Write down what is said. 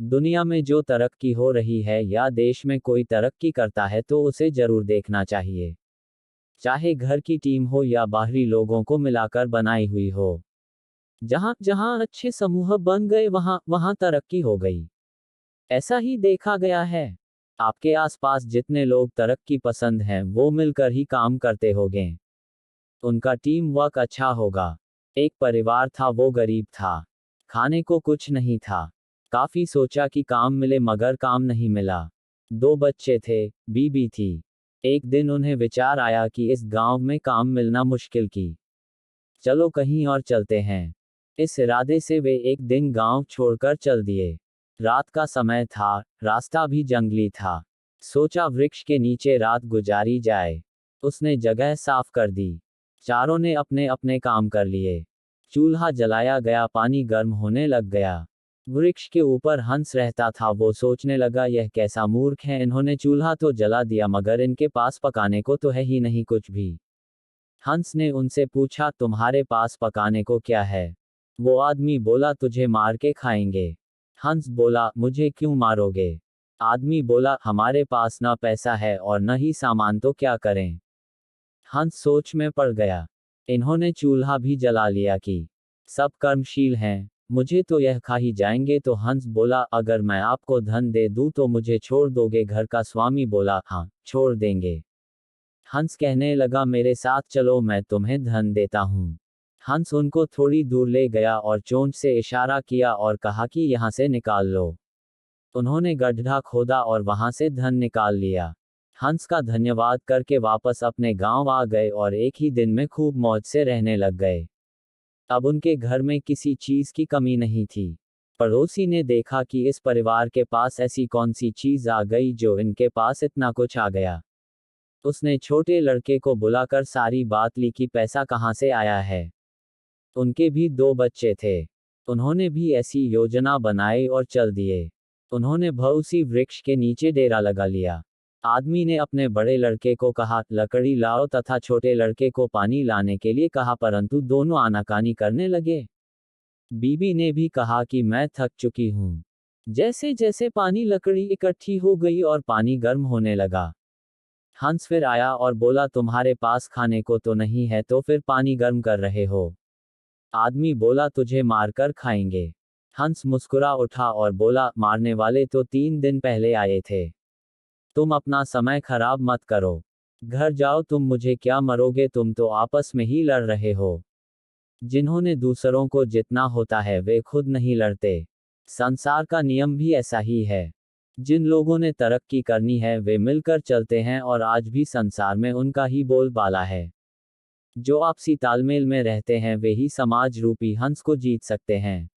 दुनिया में जो तरक्की हो रही है या देश में कोई तरक्की करता है तो उसे जरूर देखना चाहिए। चाहे घर की टीम हो या बाहरी लोगों को मिलाकर बनाई हुई हो। जहां जहां अच्छे समूह बन गए वहां वहां तरक्की हो गई। ऐसा ही देखा गया है। आपके आसपास जितने लोग तरक्की पसंद हैं वो मिलकर ही काम करते होंगे। उनका टीम वर्क अच्छा होगा। एक परिवार था, वो गरीब था। खाने को कुछ नहीं था। काफी सोचा कि काम मिले मगर काम नहीं मिला। दो बच्चे थे, बीबी थी। एक दिन उन्हें विचार आया कि इस गांव में काम मिलना मुश्किल की। चलो कहीं और चलते हैं। इस इरादे से वे एक दिन गांव छोड़कर चल दिए। रात का समय था, रास्ता भी जंगली था। सोचा वृक्ष के नीचे रात गुजारी जाए। उसने जगह साफ कर दी। चारों ने अपने अपने काम कर लिए। चूल्हा जलाया गया, पानी गर्म होने लग गया। वृक्ष के ऊपर हंस रहता था, वो सोचने लगा यह कैसा मूर्ख है, इन्होंने चूल्हा तो जला दिया मगर इनके पास पकाने को तो है ही नहीं कुछ भी। हंस ने उनसे पूछा, तुम्हारे पास पकाने को क्या है? वो आदमी बोला, तुझे मार के खाएंगे। हंस बोला, मुझे क्यों मारोगे? आदमी बोला, हमारे पास न पैसा है और न ही सामान, तो क्या करें? हंस सोच में पड़ गया। इन्होंने चूल्हा भी जला लिया कि सब कर्मशील हैं, मुझे तो यह खा ही जाएंगे। तो हंस बोला, अगर मैं आपको धन दे दूं तो मुझे छोड़ दोगे? घर का स्वामी बोला, हाँ, छोड़ देंगे। हंस कहने लगा, मेरे साथ चलो, मैं तुम्हें धन देता हूँ। हंस उनको थोड़ी दूर ले गया और चोंच से इशारा किया और कहा कि यहाँ से निकाल लो। उन्होंने गड्ढा खोदा और वहां से धन निकाल लिया। हंस का धन्यवाद करके वापस अपने गांव आ गए और एक ही दिन में खूब मौज से रहने लग गए। अब उनके घर में किसी चीज की कमी नहीं थी। पड़ोसी ने देखा कि इस परिवार के पास ऐसी कौन सी चीज आ गई जो इनके पास इतना कुछ आ गया। उसने छोटे लड़के को बुलाकर सारी बात ली कि पैसा कहाँ से आया है। उनके भी दो बच्चे थे। उन्होंने भी ऐसी योजना बनाई और चल दिए। उन्होंने उसी वृक्ष के नीचे डेरा लगा लिया। आदमी ने अपने बड़े लड़के को कहा, लकड़ी लाओ, तथा छोटे लड़के को पानी लाने के लिए कहा, परंतु दोनों आनाकानी करने लगे। बीबी ने भी कहा कि मैं थक चुकी हूँ। जैसे जैसे पानी लकड़ी इकट्ठी हो गई और पानी गर्म होने लगा। हंस फिर आया और बोला, तुम्हारे पास खाने को तो नहीं है तो फिर पानी गर्म कर रहे हो? आदमी बोला, तुझे मारकर खाएंगे। हंस मुस्कुरा उठा और बोला, मारने वाले तो 3 दिन पहले आए थे। तुम अपना समय खराब मत करो। घर जाओ, तुम मुझे क्या मरोगे, तुम तो आपस में ही लड़ रहे हो। जिन्होंने दूसरों को जितना होता है वे खुद नहीं लड़ते। संसार का नियम भी ऐसा ही है। जिन लोगों ने तरक्की करनी है वे मिलकर चलते हैं और आज भी संसार में उनका ही बोलबाला है। जो आपसी तालमेल में रहते हैं वे ही समाज रूपी हंस को जीत सकते हैं।